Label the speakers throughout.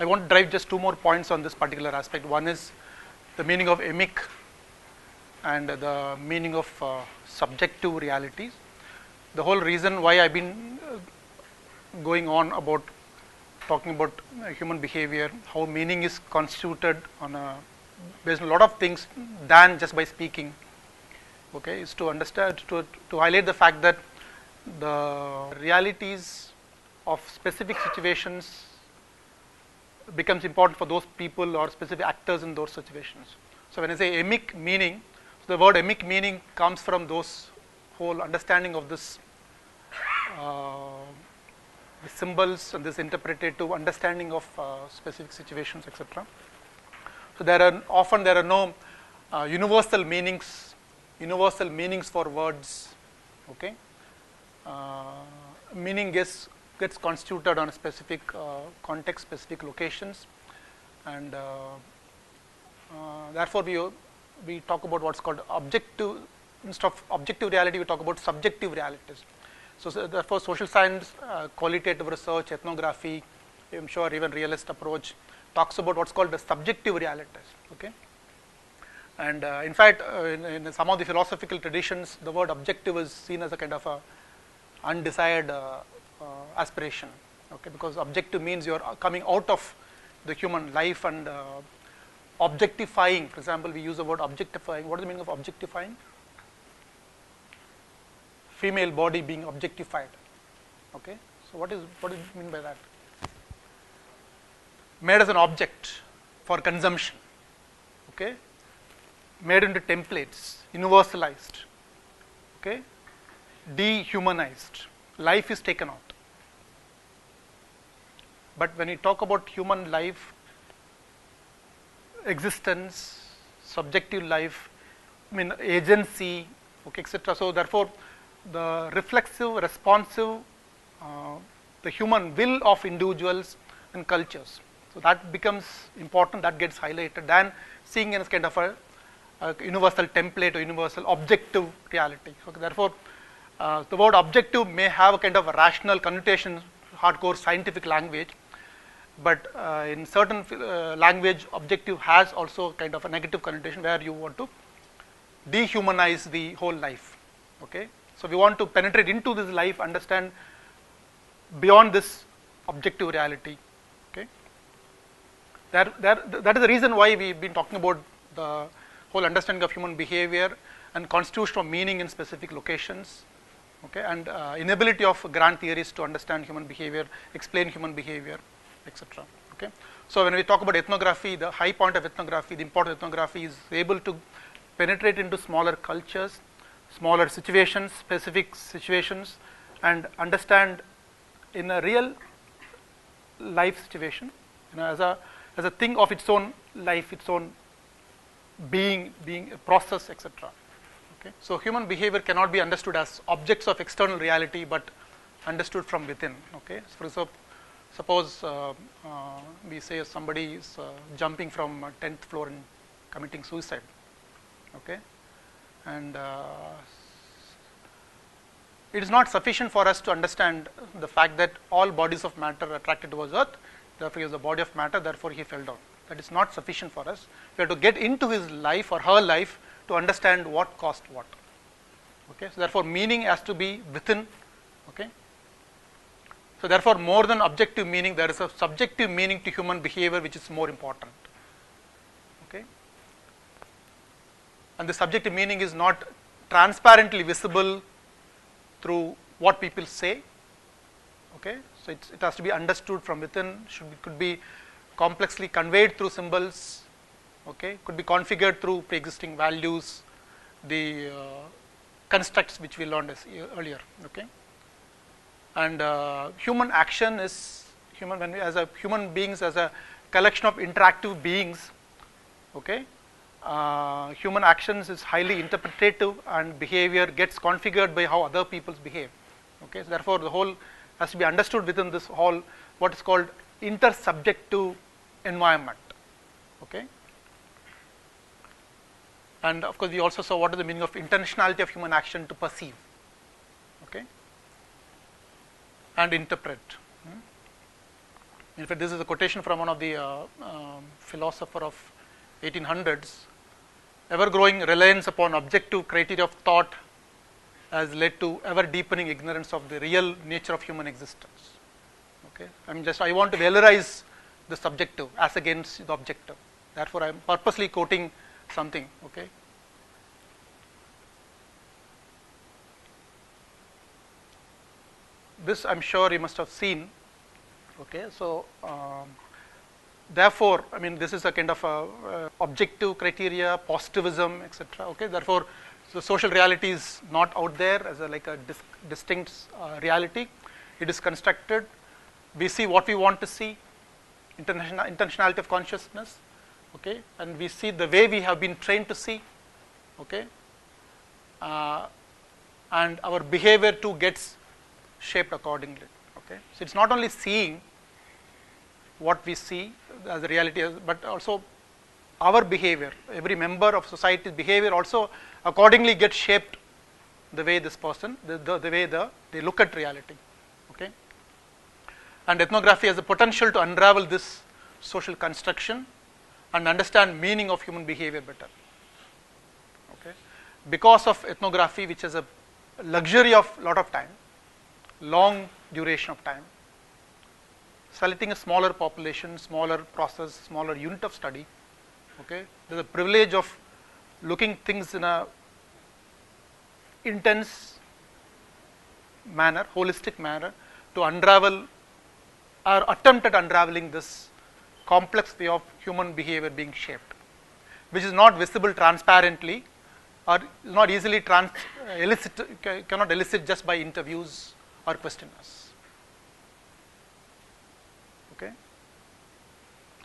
Speaker 1: want to drive just two more points on this particular aspect. One is the meaning of emic and the meaning of subjective realities. The whole reason why I've been going on about talking about human behavior, how meaning is constituted on based on a lot of things than just by speaking, okay, is to understand, to highlight the fact that the realities of specific situations becomes important for those people or specific actors in those situations. So when I say emic meaning, so the word emic meaning comes from those whole understanding of this the symbols and this interpretative understanding of specific situations, etc. So there are no universal meanings for words. Okay, meaning gets constituted on a specific context, specific locations, and therefore we talk about what's called objective. Instead of objective reality, we talk about subjective realities. So therefore, social science, qualitative research, ethnography, I'm sure even realist approach talks about what's called the subjective realities. Okay, and in fact, in some of the philosophical traditions, the word objective is seen as a kind of a undesired aspiration. Okay, because objective means you are coming out of the human life and objectifying. For example, we use the word objectifying. What is the meaning of objectifying? Female body being objectified. Okay, so what does it mean by that? Made as an object for consumption. Okay, made into templates, universalized. Okay, dehumanized. Life is taken out. But when we talk about human life, existence, subjective life, I mean agency, okay, etc. So therefore, the reflexive, responsive, the human will of individuals and cultures. So that becomes important, that gets highlighted than seeing it as kind of a universal template or universal objective reality. Okay, therefore, the word objective may have a kind of a rational connotation, hardcore scientific language, but in certain language, objective has also kind of a negative connotation where you want to dehumanize the whole life. Okay, so we want to penetrate into this life, understand beyond this objective reality. Okay, that is the reason why we've been talking about the whole understanding of human behavior and constitution of meaning in specific locations. Okay, and inability of grand theories to understand human behavior, explain human behavior, etc. Okay, so when we talk about ethnography, the high point of ethnography, the important ethnography is able to penetrate into smaller cultures, smaller situations, specific situations, and understand in a real life situation, as a thing of its own life, its own being a process, etc. Okay, so human behavior cannot be understood as objects of external reality, but understood from within. Okay, so suppose we say somebody is jumping from 10th floor and committing suicide. Okay, and it is not sufficient for us to understand the fact that all bodies of matter are attracted towards earth, therefore he is a body of matter, therefore he fell down. That is not sufficient for us. We have to get into his life or her life to understand what caused what. Okay, so therefore meaning has to be within. Okay, so therefore more than objective meaning, there is a subjective meaning to human behavior which is more important. Okay, and the subjective meaning is not transparently visible through what people say. Okay, so it has to be understood from within. Could be complexly conveyed through symbols. Okay, could be configured through pre-existing values, the constructs which we learned earlier. Okay, and human action is as a human beings, as a collection of interactive beings. Okay, human actions is highly interpretative, and behavior gets configured by how other people behave. Okay, so therefore the whole has to be understood within this whole what is called intersubjective environment. Okay, and of course we also saw what is the meaning of intentionality of human action to perceive. Okay, and interpret. In fact, this is a quotation from one of the philosopher of 1800s. Ever-growing reliance upon objective criteria of thought has led to ever-deepening ignorance of the real nature of human existence. Okay, I want to valorize the subjective as against the objective. Therefore, I am purposely quoting something. Okay. This I am sure you must have seen. Okay, so therefore, this is a kind of objective criteria, positivism, etc. Okay, therefore, the social reality is not out there as like a distinct reality. It is constructed. We see what we want to see, intentionality of consciousness. Okay, and we see the way we have been trained to see. Okay, and our behavior too gets shaped accordingly. Okay, so it's not only seeing what we see as the reality is, but also our behavior. Every member of society's behavior also accordingly gets shaped the way this person, the way they look at reality. Okay, and ethnography has the potential to unravel this social construction and understand meaning of human behavior better. Okay, because of ethnography, which has a luxury of lot of time, long duration of time, selecting a smaller population, smaller process, smaller unit of study. Okay, there's a privilege of looking things in a intense manner, holistic manner, to unravel or attempt at unraveling this complex way of human behavior being shaped, which is not visible transparently or not easily cannot elicit just by interviews or questionnaires. Okay.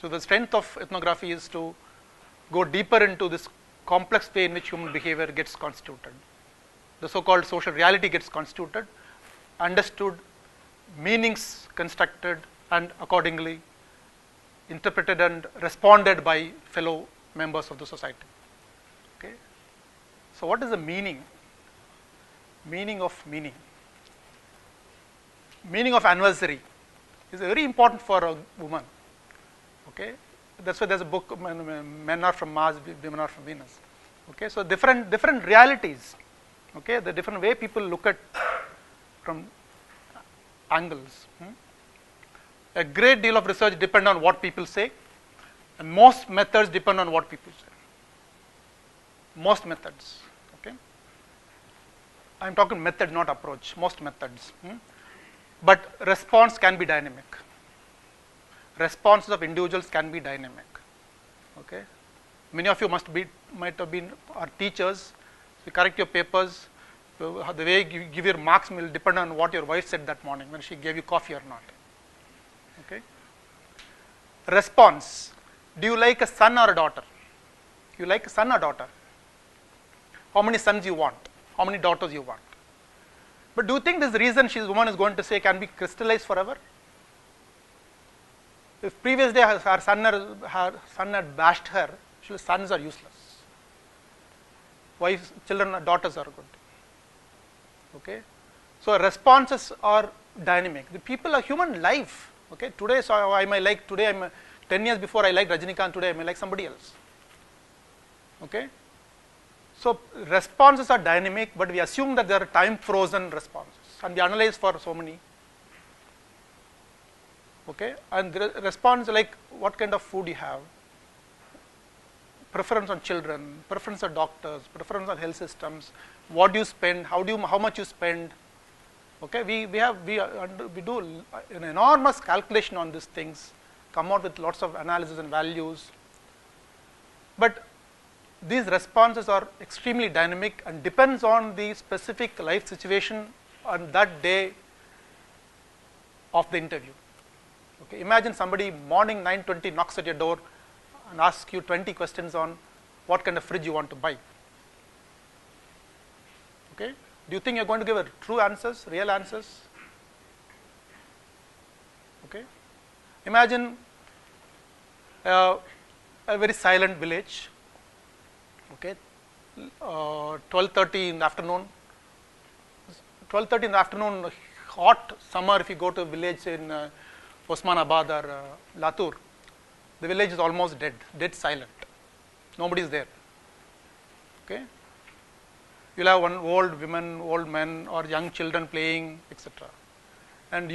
Speaker 1: So the strength of ethnography is to go deeper into this complex way in which human behavior gets constituted. The so-called social reality gets constituted, understood, meanings constructed, and accordingly interpreted and responded by fellow members of the society. Okay. So what is the meaning? Meaning of meaning. Meaning of anniversary is very important for a woman. Okay, that's why there's a book, Men Are From Mars, Women Are From Venus. Okay, so different realities. Okay, the different way people look at from angles. A great deal of research depends on what people say, and most methods depend on what people say. Most methods. Okay, I'm talking method, not approach. Most methods. But response can be dynamic. Responses of individuals can be dynamic. Okay, many of you might have been our teachers. You correct your papers. So the way you give your marks will depend on what your wife said that morning when she gave you coffee or not. Okay. Response. Do you like a son or a daughter? You like a son or daughter? How many sons you want? How many daughters you want? But do you think this reason this woman is going to say can be crystallized forever? If previous day her son had bashed her, sons are useless. Wives, children, daughters are good. Okay, so responses are dynamic. The people are human life. Okay, today so I may like today. 10 years before I liked Rajinikanth. Today I may like somebody else. Okay, so responses are dynamic, but we assume that there are time frozen responses, and we analyze for so many. Okay, and the response like what kind of food you have, preference on children, preference on doctors, preference on health systems, what do you spend, how much you spend. Okay, we do an enormous calculation on these things, come out with lots of analysis and values, but these responses are extremely dynamic and depends on the specific life situation on that day of the interview. Okay, imagine somebody morning 9:20 knocks at your door and asks you 20 questions on what kind of fridge you want to buy. Okay, do you think you're going to give a true answers, real answers? Okay, imagine a very silent village. Okay, 12:30 in the afternoon. 12:30 in the afternoon, hot summer. If you go to a village in Osmanabad or Latur, the village is almost dead silent. Nobody is there. Okay. You'll have one old women, old men, or young children playing, etc. And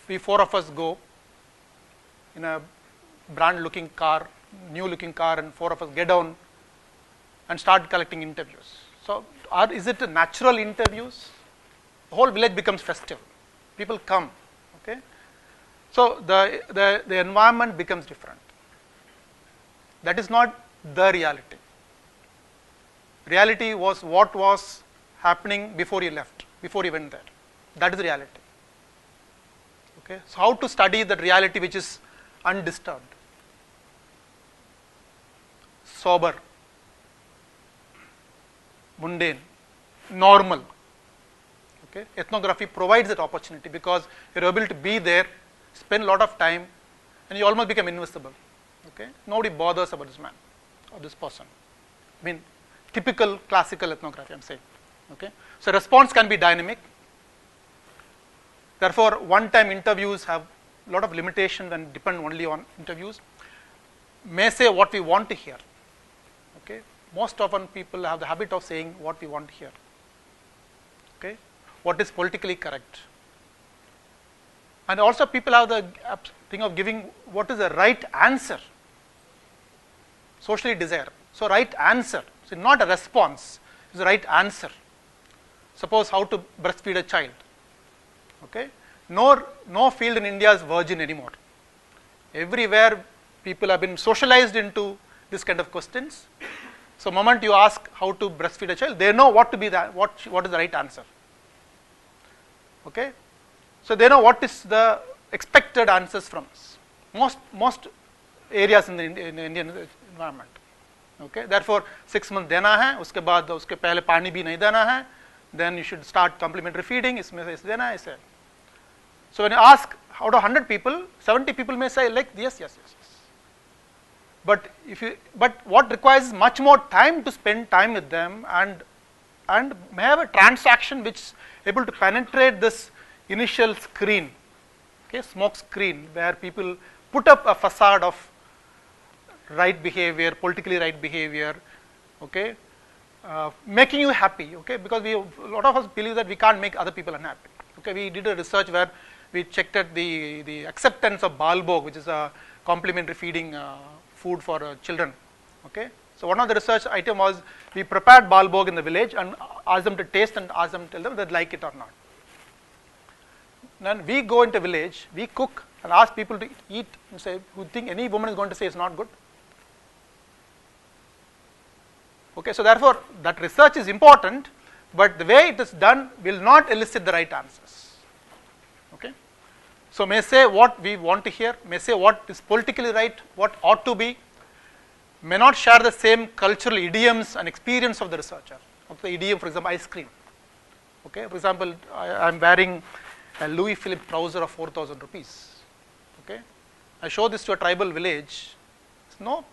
Speaker 1: we four of us go in a brand-looking car, new-looking car, and four of us get down and start collecting interviews. So, is it a natural interviews? The whole village becomes festive. People come. Okay. So the environment becomes different. That is not the reality. Reality was what was happening before you left, before you went there. That is the reality. Okay. So how to study that reality which is undisturbed, sober, mundane, normal. Okay. Ethnography provides that opportunity because you are able to be there, spend a lot of time, and you almost become invisible. Okay. Nobody bothers about this man or this person. I mean, typical classical ethnography, I am saying. Okay. So response can be dynamic. Therefore, one-time interviews have a lot of limitations and depend only on interviews. May say what we want to hear. Okay. Most often people have the habit of saying what we want to hear. Okay. What is politically correct. And also people have the thing of giving what is the right answer, socially desired. So right answer, so not a response, it's the right answer. Suppose how to breastfeed a child. Okay. No field in India is virgin anymore. Everywhere people have been socialized into this kind of questions. So moment you ask how to breastfeed a child, they know what to be that what is the right answer. Okay. So they know what is the expected answers from us. Most areas in the Indian environment. Okay. Therefore 6 months देना है, उसके बाद उसके पहले पानी भी नहीं देना है. Then you should start complementary feeding. इसमें से देना है इसे. So when you ask out of 100 people, 70 people may say like yes. But what requires much more time to spend time with them and may have a transaction which is able to penetrate this initial screen, okay, smoke screen, where people put up a facade of right behavior, politically right behavior, okay, making you happy, okay, because a lot of us believe that we can't make other people unhappy. Okay, we did a research where we checked at the acceptance of Balbog, which is a complementary feeding food for children. Okay, so one of the research item was we prepared Balbog in the village and asked them to taste and asked them to tell them they like it or not. Then we go into village, we cook and ask people to eat and say, you think any woman is going to say it's not good? Okay, so therefore that research is important, but the way it is done will not elicit the right answers. Okay, so may say what we want to hear, may say what is politically right, what ought to be, may not share the same cultural idioms and experience of the researcher. Okay, the idiom, for example, ice cream. Okay, for example, I am wearing a Louis Philippe trouser of 4,000 rupees. Okay, I show this to a tribal village. It's no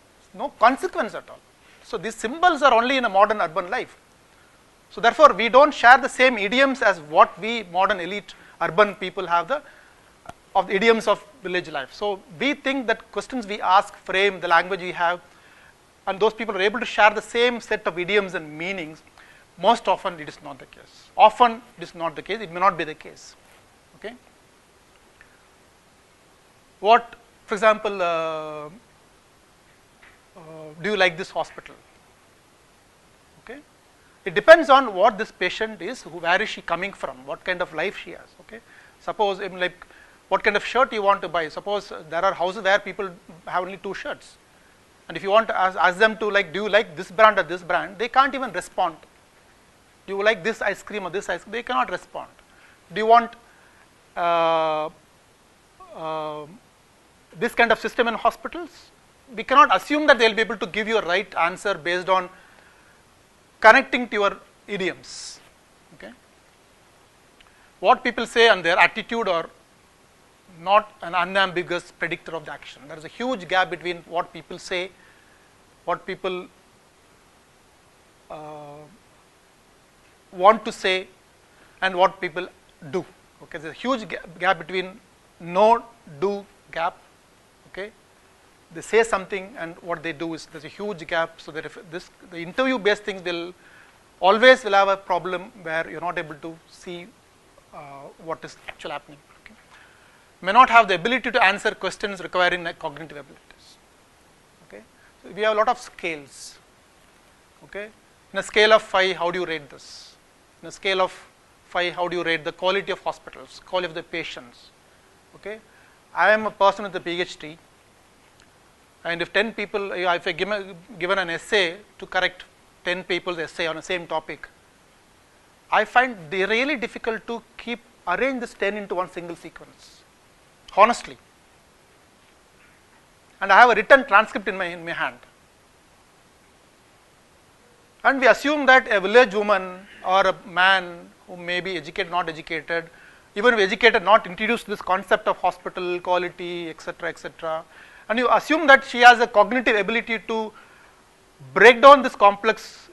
Speaker 1: consequence at all. So these symbols are only in a modern urban life. So therefore, we don't share the same idioms as what we modern elite urban people have the idioms of village life. So we think that questions we ask frame the language we have, and those people are able to share the same set of idioms and meanings. Most often it is not the case. Often it is not the case. It may not be the case. Okay. What, for example, do you like this hospital? Okay. It depends on what this patient is, where is she coming from, what kind of life she has. Okay. Suppose like what kind of shirt you want to buy. Suppose there are houses where people have only 2 shirts, and if you want to ask them to like, do you like this brand or this brand, they can't even respond. Do you like this ice cream or this ice cream? They cannot respond. Do you want this kind of system in hospitals? We cannot assume that they will be able to give you a right answer based on connecting to your idioms. Okay. What people say and their attitude are not an unambiguous predictor of the action. There is a huge gap between what people say, what people want to say, and what people do. Okay, there is a huge gap between no-do gap. Okay, they say something and what they do is there's a huge gap. So that if the interview-based things will have a problem where you're not able to see what is actually happening. Okay. May not have the ability to answer questions requiring like cognitive abilities. Okay, so we have a lot of scales. Okay, in a scale of 5, how do you rate this? In a scale of 5, how do you rate the quality of hospitals, quality of the patients? Okay, I am a person with a PhD, and if 10 people, if I given an essay to correct 10 people's essay on the same topic, I find they really difficult to arrange this 10 into one single sequence, honestly. And I have a written transcript in my hand. And we assume that a village woman or a man who may be educated, not educated, even if educated, not introduced this concept of hospital quality, etc., and you assume that she has a cognitive ability to break down this complex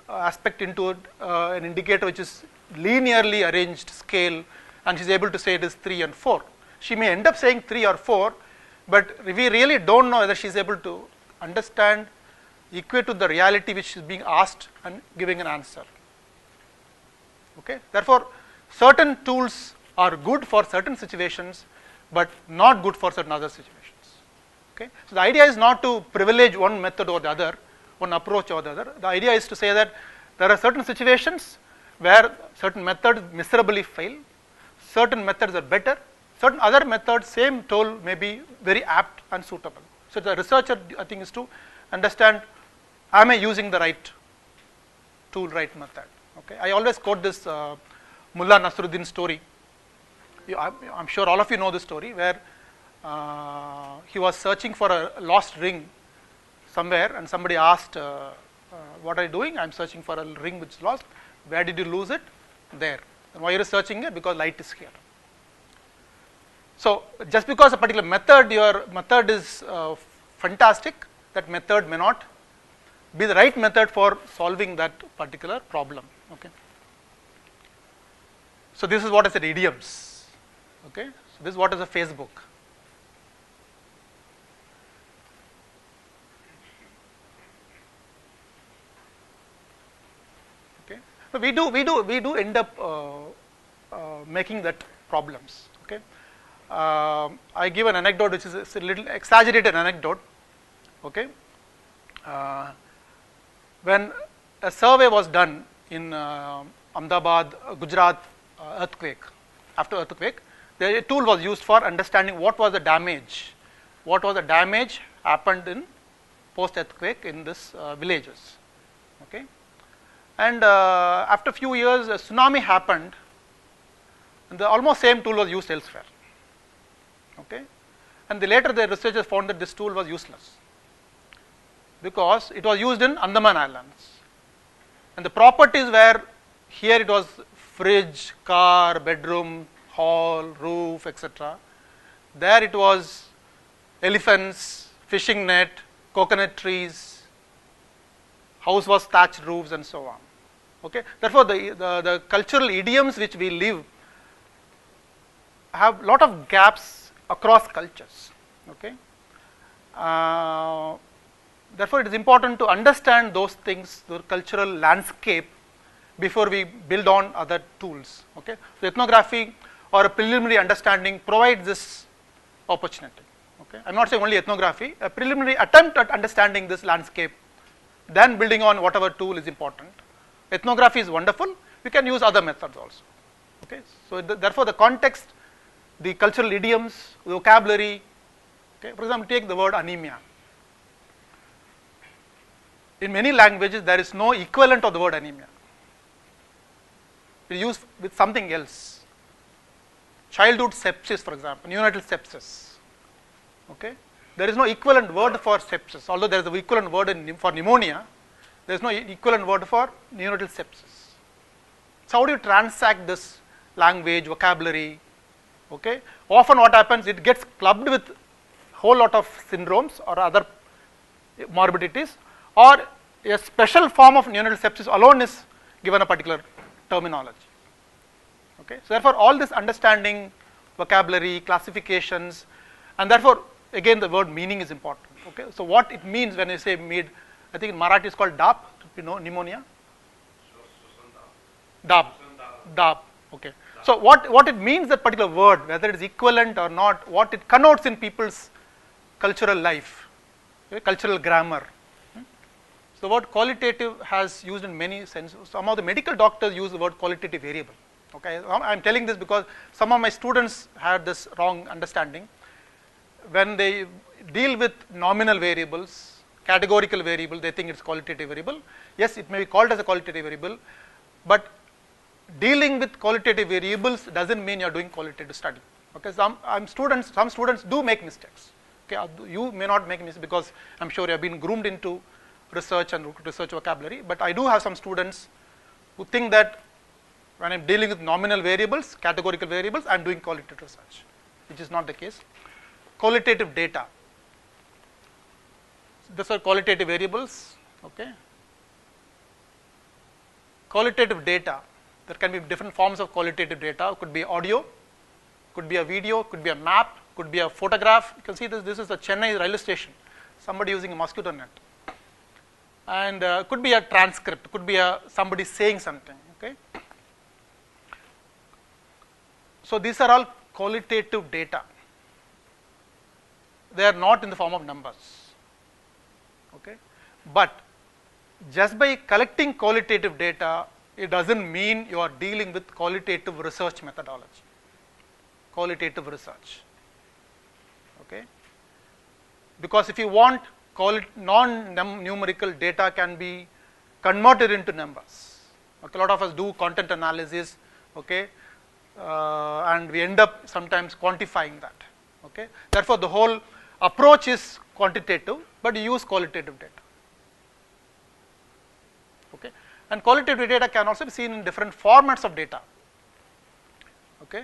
Speaker 1: aspect into an indicator which is linearly arranged scale, and she is able to say it is 3 and 4. She may end up saying 3 or 4, but we really don't know whether she is able to understand, equate to the reality which is being asked and giving an answer. Okay. Therefore, certain tools are good for certain situations, but not good for certain other situations. Okay. So, the idea is not to privilege one method or the other, one approach or the other. The idea is to say that there are certain situations where certain methods miserably fail, certain methods are better, certain other methods, same tool may be very apt and suitable. So, the researcher, I think, is to understand, am I using the right tool, right method? Okay. I always quote this Mullah Nasruddin story. I'm sure all of you know this story, where he was searching for a lost ring somewhere, and somebody asked, what are you doing? I'm searching for a ring which is lost. Where did you lose it? There. And why are you searching it? Because light is here. So, just because a particular method, your method is fantastic, that method may not be the right method for solving that particular problem. Okay. So, this is what I said, idioms. Okay. So, this is what is a Facebook. Okay. So, we do end up making that problems. Okay. I give an anecdote which is a little exaggerated anecdote. Okay. When a survey was done in Ahmedabad, Gujarat earthquake, after earthquake, the tool was used for understanding what was the damage happened in post earthquake in this villages. Okay. And after a few years, a tsunami happened, and the almost same tool was used elsewhere. Okay. And later the researchers found that this tool was useless, because it was used in Andaman Islands, and the properties were, here it was fridge, car, bedroom, hall, roof, etc. There it was elephants, fishing net, coconut trees, house was thatched roofs, and so on. Okay. Therefore, the cultural idioms which we live have lot of gaps across cultures. Okay. Therefore, it is important to understand those things, the cultural landscape, before we build on other tools. Okay. So, ethnography or a preliminary understanding provides this opportunity. Okay. I am not saying only ethnography, a preliminary attempt at understanding this landscape, then building on whatever tool is important. Ethnography is wonderful, we can use other methods also. Okay. So, therefore, the context, the cultural idioms, vocabulary. Okay. For example, take the word anemia. In many languages, there is no equivalent of the word anemia. We use with something else. Childhood sepsis, for example, neonatal sepsis. Okay. There is no equivalent word for sepsis, although there is an equivalent word for pneumonia. There is no equivalent word for neonatal sepsis. So, how do you transact this language, vocabulary? Okay. Often what happens, it gets clubbed with whole lot of syndromes or other morbidities, or a special form of neonatal sepsis alone is given a particular terminology. Okay. So, therefore, all this understanding vocabulary, classifications, and therefore again the word meaning is important. Okay, so what it means when I say mid, I think in Marathi it's called DAP, you know, pneumonia. DAP, DAP. Okay. So what it means, that particular word, whether it is equivalent or not, what it connotes in people's cultural life, okay, cultural grammar. So the word qualitative has used in many senses. Some of the medical doctors use the word qualitative variable. Okay, I am telling this because some of my students had this wrong understanding. When they deal with nominal variables, categorical variable, they think it's qualitative variable. Yes, it may be called as a qualitative variable, but dealing with qualitative variables doesn't mean you are doing qualitative study. Okay, some students do make mistakes. Okay, you may not make mistakes because I'm sure you have been groomed into research and research vocabulary, but I do have some students who think that when I'm dealing with nominal variables, categorical variables, I'm doing qualitative research, which is not the case. Qualitative data. These are qualitative variables. Okay. Qualitative data. There can be different forms of qualitative data. It could be audio, could be a video, could be a map, could be a photograph. You can see this. This is the Chennai railway station. Somebody using a mosquito net, and could be a transcript. Could be somebody saying something. Okay. So these are all qualitative data. They are not in the form of numbers. Okay, but just by collecting qualitative data, it doesn't mean you are dealing with qualitative research methodology. Qualitative research. Okay, because if you want non-numerical data can be converted into numbers. Okay, a lot of us do content analysis. Okay. And we end up sometimes quantifying that. Okay. Therefore, the whole approach is quantitative, but you use qualitative data. Okay. And qualitative data can also be seen in different formats of data. Okay.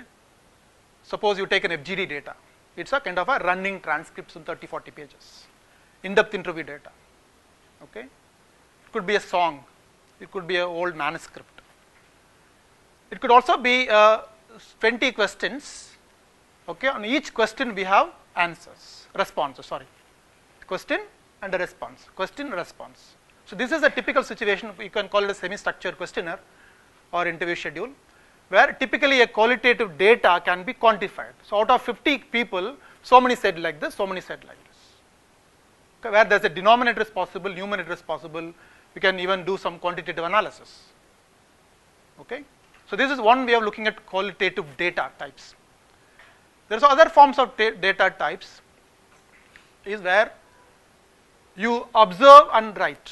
Speaker 1: Suppose you take an FGD data, it's a kind of a running transcripts in 30-40 pages, in-depth interview data. Okay. It could be a song, it could be an old manuscript. It could also be 20 questions. Okay, on each question we have answers, responses, sorry. Question and a response, question, response. So this is a typical situation. You can call it a semi-structured questionnaire or interview schedule, where typically a qualitative data can be quantified. So out of 50 people, so many said like this, so many said like this. Okay, where there's a denominator is possible, numerator is possible, we can even do some quantitative analysis. Okay. So this is one way of looking at qualitative data types. There are other forms of data types, is where you observe and write.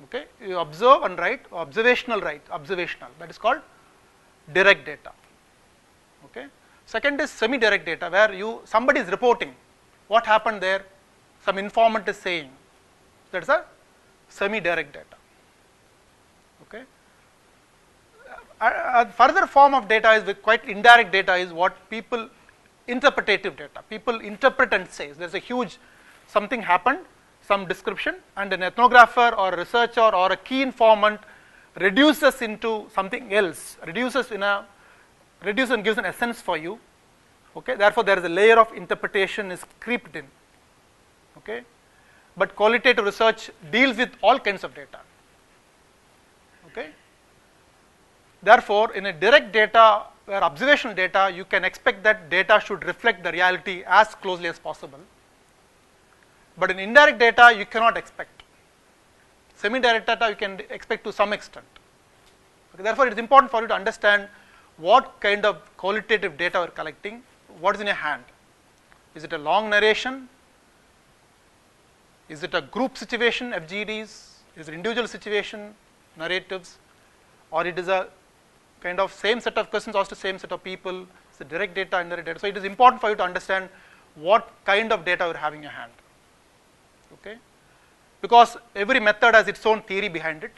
Speaker 1: Okay, you observe and write, observational, that is called direct data. Okay. Second is semi-direct data, where somebody is reporting what happened there, some informant is saying, that is a semi-direct data. Okay. A further form of data is with quite indirect data, is what people interpretative data. People interpret and say. There is a huge something happened, some description, and an ethnographer or a researcher or a key informant reduces into something else, reduces and gives an essence for you. Okay. Therefore, there is a layer of interpretation is creeped in. Okay. But qualitative research deals with all kinds of data. Okay. Therefore, in a direct data where observational data, you can expect that data should reflect the reality as closely as possible. But in indirect data, you cannot expect. Semi-direct data you can expect to some extent. Okay, therefore, it is important for you to understand what kind of qualitative data you are collecting, what is in your hand. Is it a long narration? Is it a group situation, FGDs? Is it individual situation, narratives? Or it is a kind of same set of questions asked to same set of people, it's a direct data, indirect data. So it is important for you to understand what kind of data you are having in your hand. Okay? Because every method has its own theory behind it.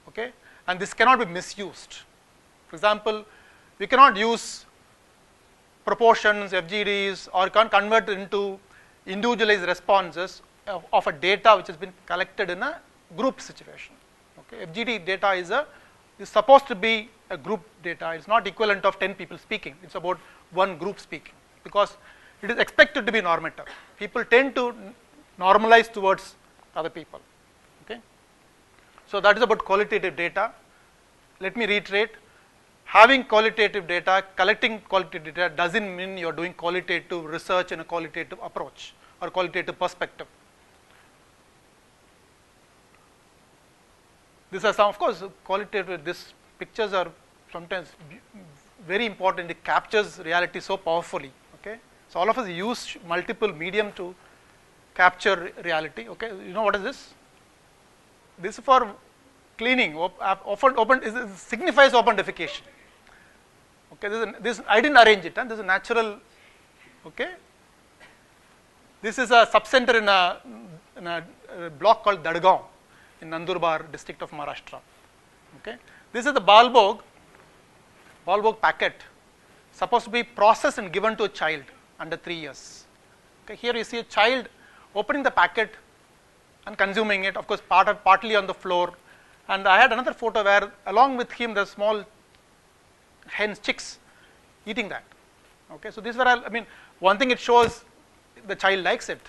Speaker 1: Okay? And this cannot be misused. For example, we cannot use proportions, FGDs, or can convert it into individualized responses of a data which has been collected in a group situation. Okay? FGD data is supposed to be a group data. It's not equivalent of 10 people speaking. It's about one group speaking, because it is expected to be normative. People tend to normalize towards other people. Okay. So that is about qualitative data. Let me reiterate. Having qualitative data, collecting qualitative data doesn't mean you're doing qualitative research in a qualitative approach or qualitative perspective. These are some, of course, qualitative. These pictures are sometimes very important. It captures reality so powerfully. Okay, so all of us use multiple medium to capture reality. Okay, you know what is this? This is for cleaning. Often open signifies open defecation. Okay, this I didn't arrange it. This is a natural. Okay, this is a subcenter in a block called Dadgaon in Nandurbar district of Maharashtra. Okay, this is the Balbog packet, supposed to be processed and given to a child under 3 years. Okay, here you see a child opening the packet and consuming it. Of course, partly on the floor. And I had another photo where, along with him, the small hens, chicks, eating that. Okay, so these were all, I mean, one thing it shows, the child likes it.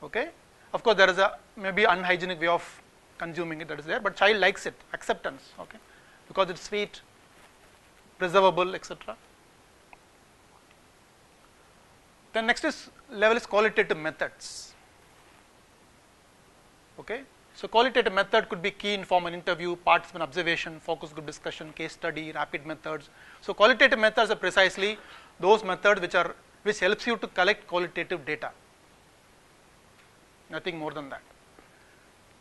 Speaker 1: Okay, of course, there is a maybe unhygienic way of consuming it that is there, but child likes it, acceptance. Okay, because it's sweet, preservable, etc. Then next level is qualitative methods. Okay, so qualitative method could be key informal interview, participant observation, focus group discussion, case study, rapid methods. So qualitative methods are precisely those methods which helps you to collect qualitative data. Nothing more than that.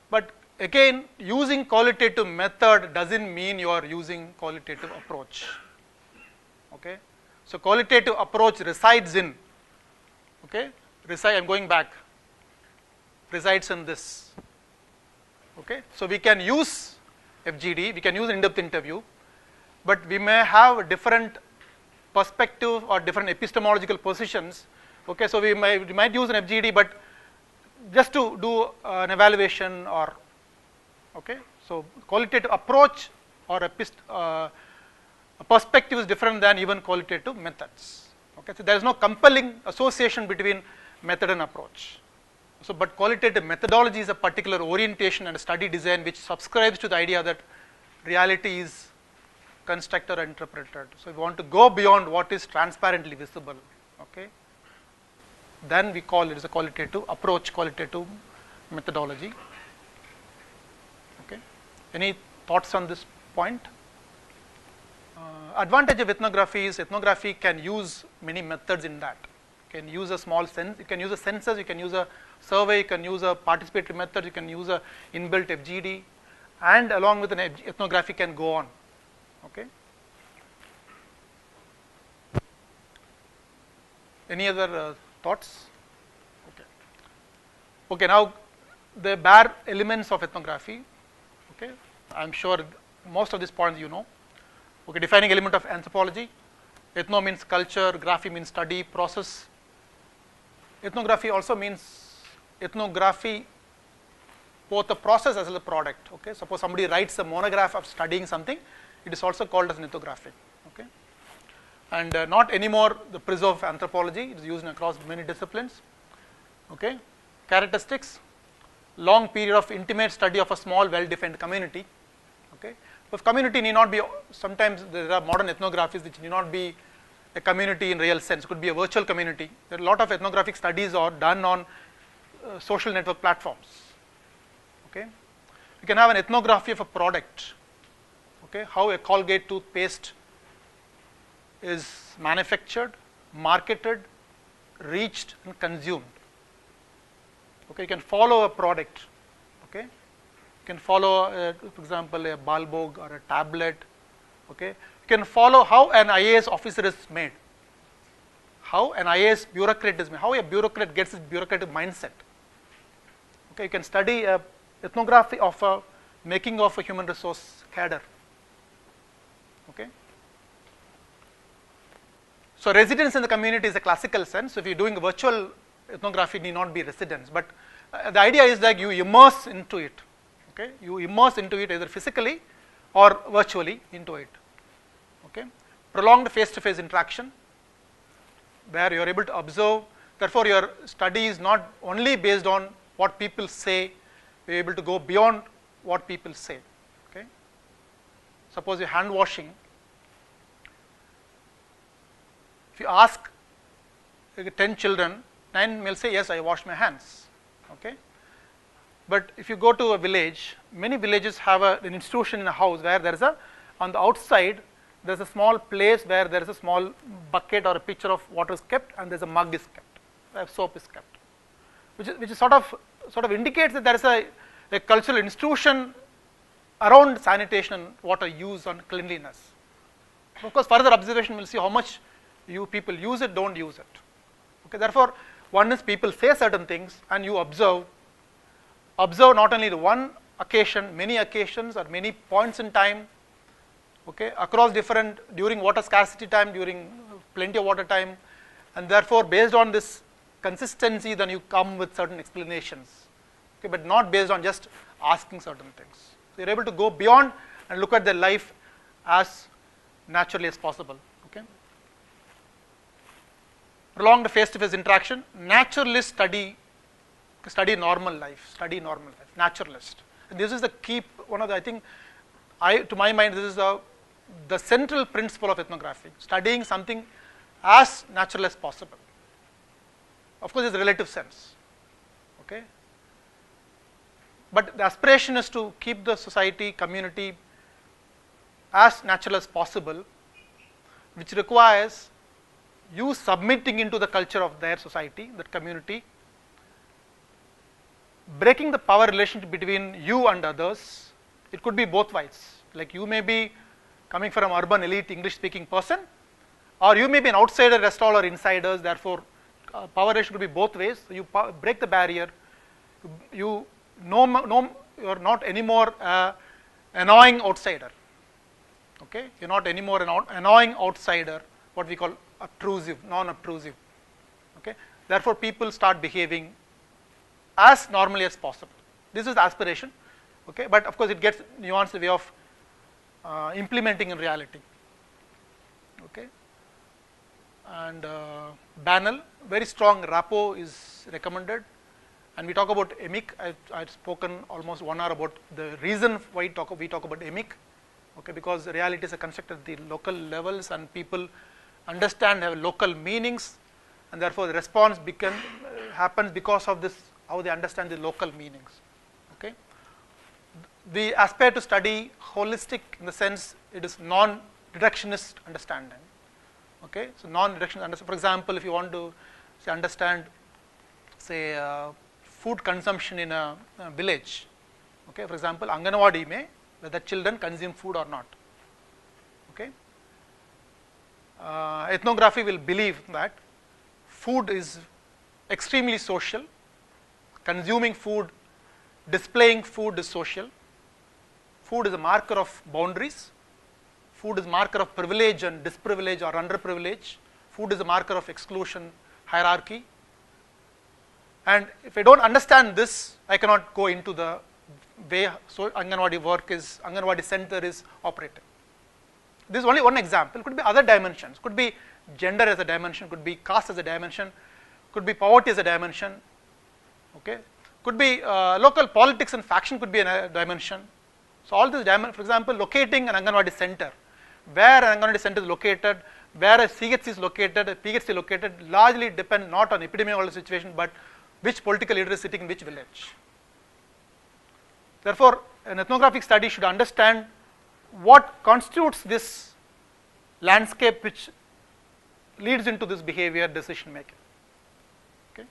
Speaker 1: But again, using qualitative method doesn't mean you are using qualitative approach. Okay, so qualitative approach resides in. Okay, I'm going back. Resides in this. Okay, so we can use FGD, we can use in-depth interview, but we may have different perspective or different epistemological positions. Okay, so we might use an FGD, but just to do an evaluation or. Okay, so qualitative approach or a perspective is different than even qualitative methods. Okay, so there is no compelling association between method and approach. So, but qualitative methodology is a particular orientation and a study design which subscribes to the idea that reality is constructed or interpreted. So, if we want to go beyond what is transparently visible, okay, then we call it as a qualitative approach, qualitative methodology. Okay, any thoughts on this point? Advantage of ethnography is ethnography can use many methods in that. You can use a small sense, you can use a census, you can use a survey, you can use a participatory method, you can use a inbuilt FGD, and along with an ethnography can go on. Okay. Any other thoughts? Okay. Okay. Now, the bare elements of ethnography. Okay. I am sure most of these points you know. Okay. Defining element of anthropology. Ethno means culture, graphy means study, process. Ethnography also means ethnography, both the process as well as the product. Okay, suppose somebody writes a monograph of studying something, it is also called as an ethnography. Okay, and not anymore the prism of anthropology. It is used across many disciplines. Okay, characteristics: long period of intimate study of a small, well-defined community. Okay, if community need not be, sometimes there are modern ethnographies which need not be a community in real sense, could be a virtual community. There are a lot of ethnographic studies are done on social network platforms. Okay, you can have an ethnography of a product. Okay, how a Colgate toothpaste is manufactured, marketed, reached, and consumed. Okay, you can follow a product. Okay, you can follow, for example, a Balbog or a tablet. Okay, you can follow how an IAS officer is made, how an IAS bureaucrat is made, how a bureaucrat gets his bureaucratic mindset. Okay, you can study a ethnography of a making of a human resource cadre. Okay. So residence in the community is a classical sense. So if you're doing a virtual ethnography, it need not be residence, but the idea is that you immerse into it. Okay, you immerse into it either physically or virtually into it. Okay. Prolonged face-to-face interaction, where you are able to observe. Therefore, your study is not only based on what people say, you are able to go beyond what people say. Okay. Suppose you are hand washing. If you ask 10 children, 9 will say, yes, I wash my hands. Okay. But if you go to a village, many villages have an institution in a house where there is on the outside, there is a small place where there is a small bucket or a pitcher of water is kept, and there is a mug is kept, where soap is kept, which is sort of indicates that there is a cultural institution around sanitation and water use on cleanliness. Of course, further observation will see how much you people use it, don't use it. Okay, therefore, one is people say certain things and you observe not only the one occasion, many occasions or many points in time, okay, across during water scarcity time, during plenty of water time, and therefore based on this consistency then you come with certain explanations, okay, but not based on just asking certain things. So, you are able to go beyond and look at their life as naturally as possible. Okay. Prolonged face-to-face interaction, naturalist study normal life, naturalist. And this is the key, one of the, I think, to my mind, this is the central principle of ethnography, studying something as natural as possible. Of course, it's a relative sense. Okay. But the aspiration is to keep the society, community as natural as possible, which requires you submitting into the culture of their society, that community, breaking the power relationship between you and others. It could be both ways, like you may be coming from an urban elite English speaking person, or you may be an outsider, rest all are insiders, therefore power relation could be both ways. So, you break the barrier, you are not anymore annoying outsider. Okay, you are not anymore an annoying outsider, what we call obtrusive, non-obtrusive. Okay, therefore people start behaving as normally as possible. This is the aspiration. Okay, but of course it gets nuanced the way of implementing in reality. Okay, and Banel, very strong rapport is recommended. And we talk about EMIC. I've spoken almost 1 hour about the reason why we talk about EMIC. Okay, because reality is constructed at the local levels and people understand, have local meanings, and therefore the response happens because of this, how they understand the local meanings. Okay. We aspire to study holistic in the sense it is non-reductionist understanding. Okay. So, non-reductionist understanding. For example, if you want to understand, say, food consumption in a village. Okay. For example, Anganwadi may, whether children consume food or not. Okay. Ethnography will believe that food is extremely social, consuming food, displaying food is social, food is a marker of boundaries, food is a marker of privilege and disprivilege or underprivilege, food is a marker of exclusion, hierarchy. And if I don't understand this, I cannot go into the way so Anganwadi center is operating. This is only one example. Could be other dimensions. Could be gender as a dimension. Could be caste as a dimension. Could be poverty as a dimension. Okay. Could be local politics and faction. Could be a dimension. So all these dimensions. For example, locating an Anganwadi center, where an Anganwadi center is located, where a CHC is located, a PHC located, largely depend not on epidemiological situation, but which political leader is sitting in which village. Therefore, an ethnographic study should understand what constitutes this landscape which leads into this behavior decision making. Okay.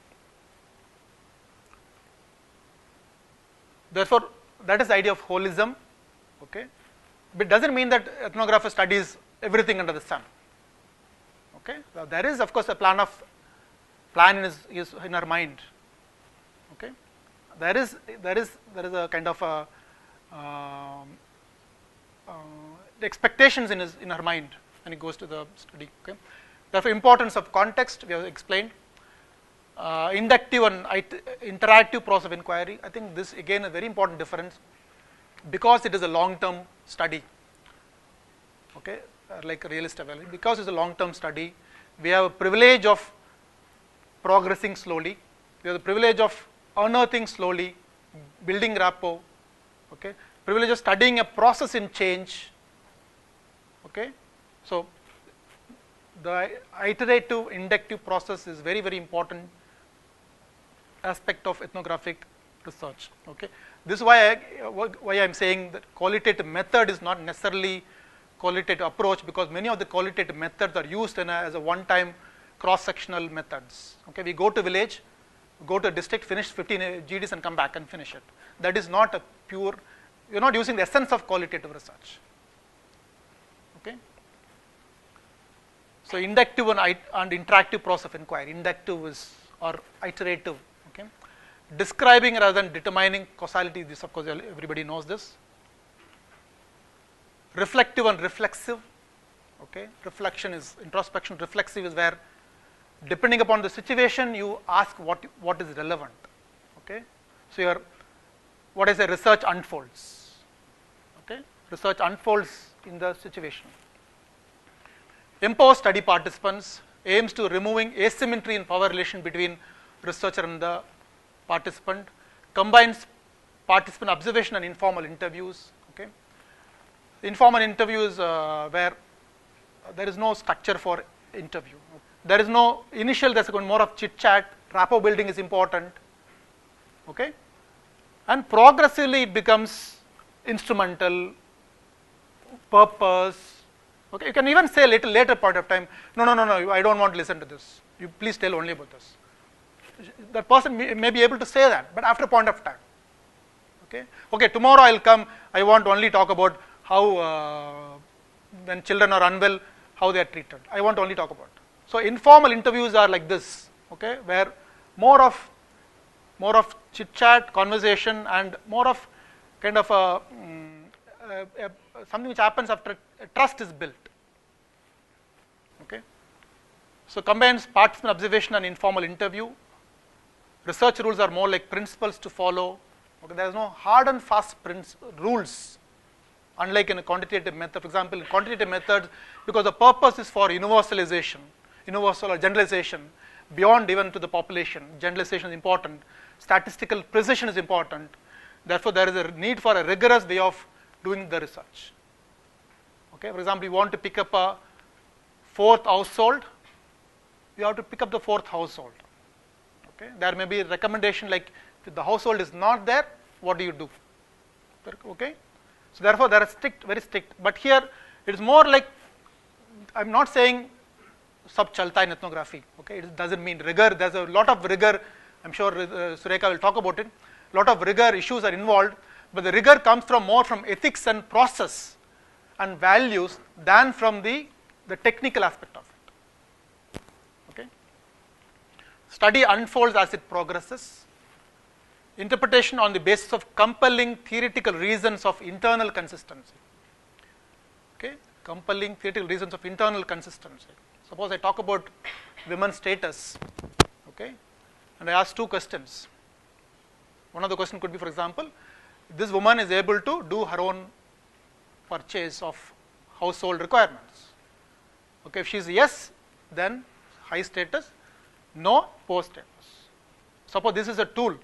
Speaker 1: Therefore, that is the idea of holism. Okay. But it does not mean that ethnographer studies everything under the sun. Okay. So, there is of course a plan in her mind. Okay. There is a kind of a the expectations in her mind when it goes to the study. Okay. Therefore, importance of context we have explained. Inductive and interactive process of inquiry. I think this again a very important difference because it is a long-term study. okay, like a realist evaluation. Because it's a long-term study, we have a privilege of progressing slowly. We have the privilege of unearthing slowly, building rapport, okay, privilege of studying a process in change, okay. So the iterative inductive process is very, very important aspect of ethnographic research, okay. This is why I'm saying that qualitative method is not necessarily qualitative approach, because many of the qualitative methods are used as a one-time cross-sectional methods, okay. We go to village, go to a district, finish 15 GDs and come back and finish it. That is not a pure, you're not using the essence of qualitative research, okay. So inductive and interactive process of inquiry. Inductive is, or iterative, okay. Describing rather than determining causality, this of course everybody knows this. Reflective and reflexive, okay. Reflection is introspection, reflexive is where depending upon the situation you ask what is relevant, okay. So what is a research unfolds, okay. Research unfolds in the situation. Empowers study participants, aims to removing asymmetry in power relation between researcher and the participant, combines participant observation and informal interviews, okay. Informal interviews where there is no structure for interview. There is no initial, there's more of chit chat, rapport building is important, okay. And progressively it becomes instrumental, purpose, okay. You can even say a little later point of time, no, I don't want to listen to this. You please tell only about this. That person may be able to say that, but after a point of time, okay. Okay, tomorrow I'll come, I want to only talk about how when children are unwell, how they are treated. I want to only talk about. So informal interviews are like this, okay, where more of chit chat, conversation, and more of kind of something which happens after trust is built, okay. So combines participant observation and informal interview. Research rules are more like principles to follow, okay. There is no hard and fast rules, unlike in a quantitative method. For example, in quantitative methods, because the purpose is for universalization, universal or generalization beyond even to the population, generalization is important, statistical precision is important, therefore there is a need for a rigorous way of doing the research, okay. For example, you want to pick up a fourth household, you have to pick up the fourth household, okay. There may be a recommendation like, if the household is not there, what do you do, okay. So therefore there are strict, very strict, but here it is more like, I'm not saying sab chalta in ethnography, okay. It doesn't mean rigor, there's a lot of rigor, I'm sure Surekha will talk about it, a lot of rigor issues are involved, but the rigor comes from more from ethics and process and values than from the technical aspect of it, okay. Study unfolds as it progresses. Interpretation on the basis of compelling theoretical reasons of internal consistency, okay. Compelling theoretical reasons of internal consistency. Suppose I talk about women's status, okay, and I ask two questions. One of the questions could be, for example, this woman is able to do her own purchase of household requirements, okay. If she is yes, then high status, no, poor status. Suppose this is a tool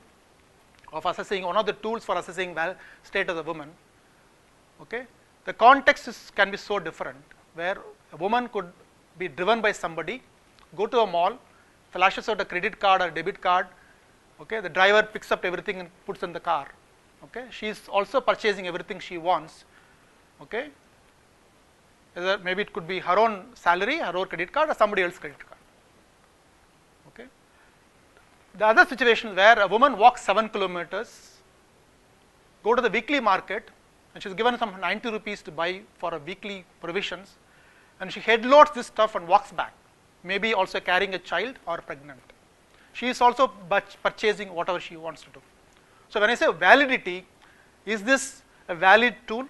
Speaker 1: of assessing, one of the tools for assessing state of the woman, okay. The context can be so different, where a woman could be driven by somebody, go to a mall, flashes out a credit card or debit card, okay. The driver picks up everything and puts in the car, okay. She is also purchasing everything she wants, okay. Maybe it could be her own salary, her own credit card, or somebody else's credit card, okay. The other situation where a woman walks 7 kilometers, go to the weekly market, and she is given some 90 rupees to buy for a weekly provisions, and she headloads this stuff and walks back, maybe also carrying a child or pregnant. She is also purchasing whatever she wants to do. So when I say validity, is this a valid tool?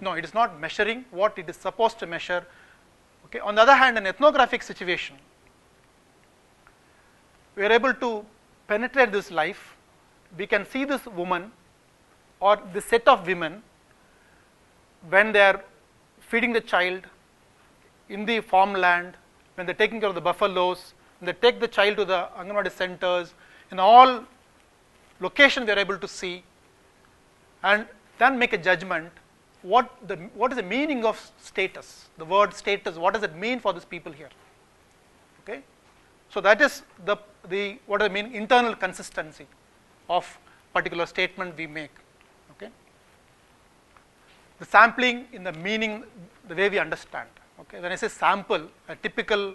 Speaker 1: No, it is not measuring what it is supposed to measure, okay. On the other hand, an ethnographic situation, we are able to penetrate this life, we can see this woman or this set of women when they are feeding the child in the farmland, when they're taking care of the buffaloes, when they take the child to the Anganwadi centers, in all locations they are able to see, and then make a judgment. What is the meaning of status? The word status, what does it mean for these people here? Okay, so that is the what I mean internal consistency of particular statement we make. Okay, the sampling in the meaning, the way we understand. Okay, when I say sample, a typical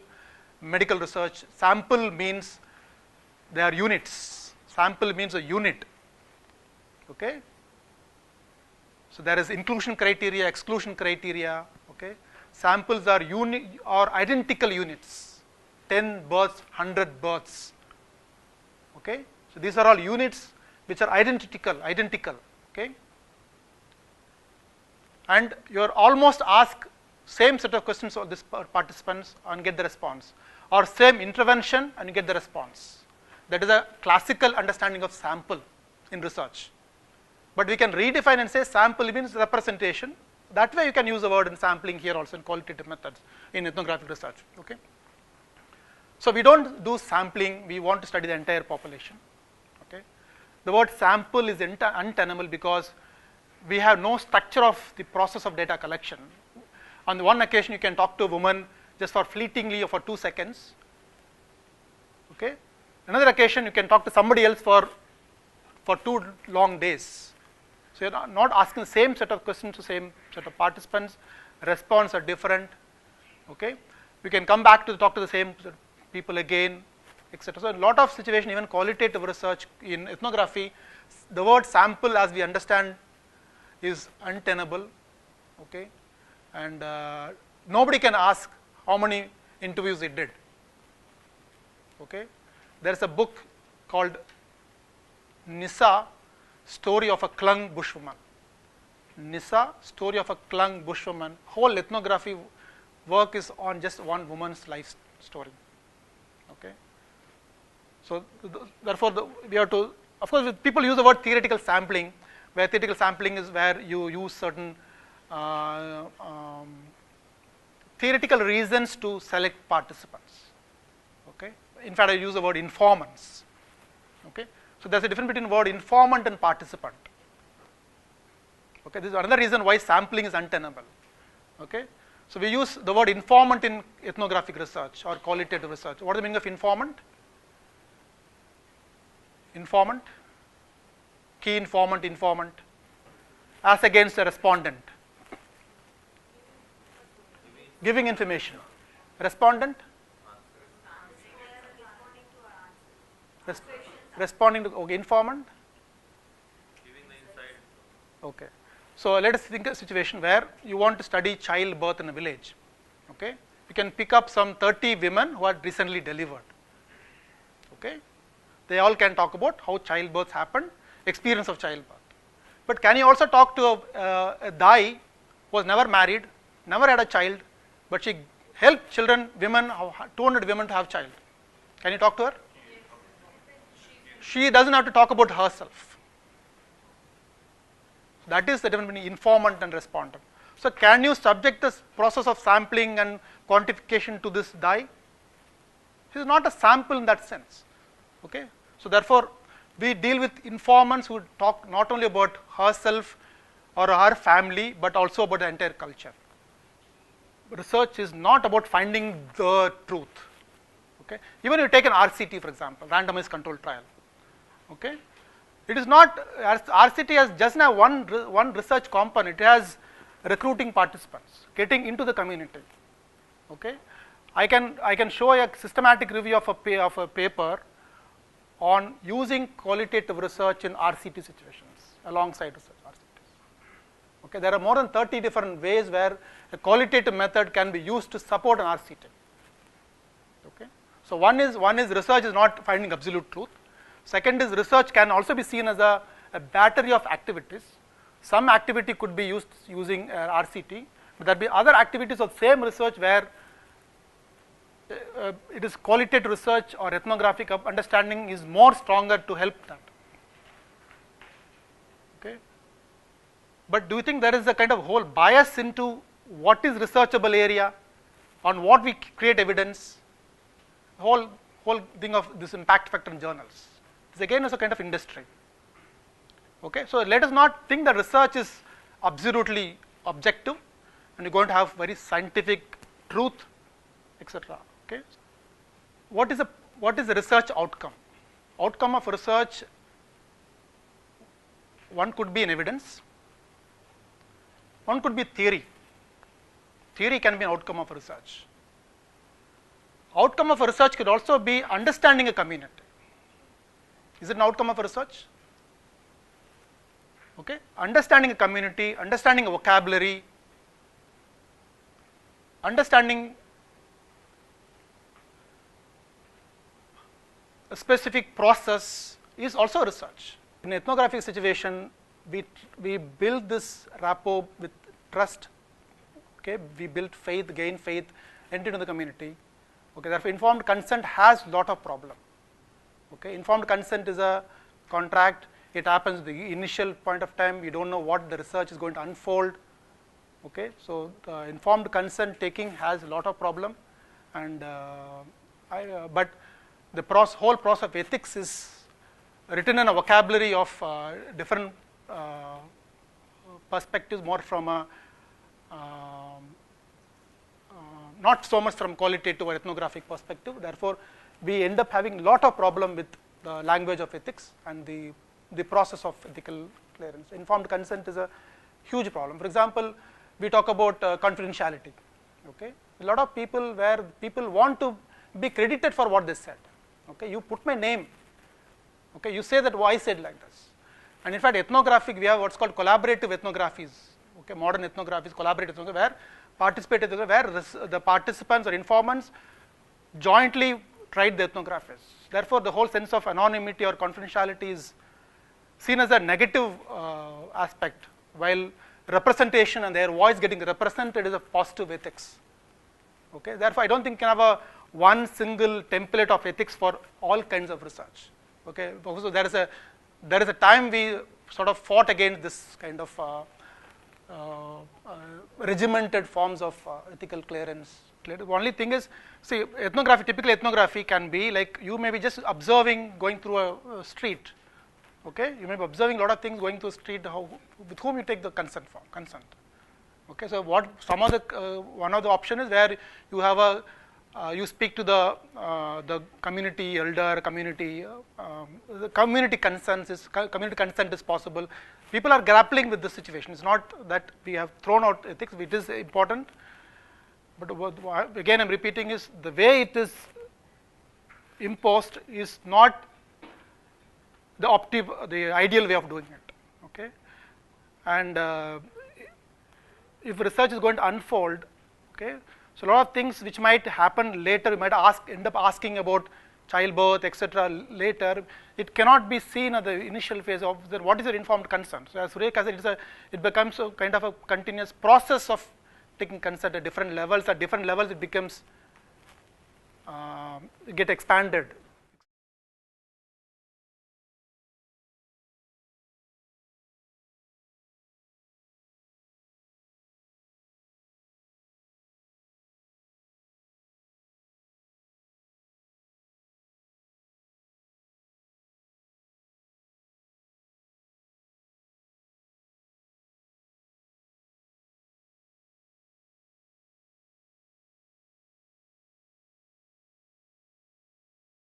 Speaker 1: medical research, sample means they are units. Sample means a unit. Okay. So there is inclusion criteria, exclusion criteria. Okay. Samples are identical units. 10 births, 100 births. Okay. So these are all units which are identical. Okay. And you are almost asked same set of questions of this participants and get the response, or same intervention and you get the response. That is a classical understanding of sample in research. But we can redefine and say sample means representation. That way you can use the word in sampling here also in qualitative methods in ethnographic research. Okay. So we don't do sampling, we want to study the entire population. Okay. The word sample is untenable because we have no structure of the process of data collection. On one occasion you can talk to a woman just for fleetingly or for 2 seconds. Okay. Another occasion you can talk to somebody else for 2 long days. So you are not asking the same set of questions to same set of participants. Response are different. Okay. You can come back to talk to the same people again, etc. So a lot of situation, even qualitative research in ethnography, the word sample as we understand is untenable. Okay. And nobody can ask how many interviews he did. Okay. There is a book called Nissa, Story of a Klung Bushwoman. Nissa, Story of a Klung Bushwoman. Whole ethnography work is on just one woman's life story. Okay. So therefore, we have to, of course, people use the word theoretical sampling, where theoretical sampling is where you use certain theoretical reasons to select participants. Okay. In fact, I use the word informants. Okay. So there's a difference between the word informant and participant. Okay. This is another reason why sampling is untenable. Okay. So we use the word informant in ethnographic research or qualitative research. What is the meaning of informant? Informant, key informant, as against a respondent. Giving information. Respondent? Responding to, okay, informant?
Speaker 2: Giving the insight.
Speaker 1: Okay. So let us think of a situation where you want to study childbirth in a village. Okay. You can pick up some 30 women who had recently delivered. Okay. They all can talk about how childbirth happened, experience of childbirth. But can you also talk to a Dai who was never married, never had a child, but she helped children, women, 200 women to have child? Can you talk to her? She doesn't have to talk about herself. That is the difference between informant and respondent. So can you subject this process of sampling and quantification to this Dai? She is not a sample in that sense. Okay. So therefore, we deal with informants who talk not only about herself or her family, but also about the entire culture. Research is not about finding the truth. Okay. Even you take an RCT, for example, randomized controlled trial. Okay. It is not, RCT has just now one research component. It has recruiting participants, getting into the community. Okay. I can show a systematic review of a paper on using qualitative research in RCT situations alongside research RCTs. Okay. There are more than 30 different ways where a qualitative method can be used to support an RCT. Okay. So one is research is not finding absolute truth. Second is research can also be seen as a battery of activities. Some activity could be used using RCT, but there will be other activities of same research where it is qualitative research or ethnographic understanding is more stronger to help that. Okay. but do you think there is a kind of whole bias into what is researchable area, on what we create evidence, whole thing of this impact factor in journals. This again is a kind of industry. Okay, so let us not think that research is absolutely objective and you're going to have very scientific truth, etc. Okay, what is the research outcome? Outcome of research, one could be an evidence, one could be theory. Theory can be an outcome of research. Outcome of research could also be understanding a community. Is it an outcome of research? Okay, understanding a community, understanding a vocabulary, understanding a specific process is also research. In an ethnographic situation, we build this rapport with trust. Okay, we build faith, gain faith, enter into the community. Okay, therefore, informed consent has lot of problem. Okay, informed consent is a contract. It happens the initial point of time. We don't know what the research is going to unfold. Okay, so the informed consent taking has a lot of problem, and but the whole process of ethics is written in a vocabulary of different perspectives, more from a not so much from qualitative or ethnographic perspective. Therefore, we end up having a lot of problem with the language of ethics and the process of ethical clearance. Informed consent is a huge problem. For example, we talk about confidentiality. Okay, a lot of people where people want to be credited for what they said. Okay, you put my name. Okay, you say that I said like this. And in fact, ethnographic, we have what's called collaborative ethnographies. Okay, modern ethnographies, collaborative ethnography, where participative, where the participants or informants jointly tried the ethnographies. Therefore, the whole sense of anonymity or confidentiality is seen as a negative aspect, while representation and their voice getting represented is a positive ethics. Okay, therefore, I don't think you can have one single template of ethics for all kinds of research. Okay, so there is a time we sort of fought against this kind of regimented forms of ethical clearance. The only thing is, see, ethnography, typical ethnography can be like you may be just observing going through a street. Okay, you may be observing a lot of things going through a street. With whom you take the consent. Okay, so one of the option is where you have you speak to the community elder, the community consent is possible. People are grappling with this situation. It's not that we have thrown out ethics, it is important. But again, I'm repeating is the way it is imposed is not the ideal way of doing it. Okay, and if research is going to unfold, okay, so a lot of things which might happen later, you might end up asking about childbirth, etc. later. It cannot be seen at the initial phase of what is your informed consent. So as Surek said, it becomes a kind of a continuous process of taking consent at different levels. At different levels, it becomes get expanded.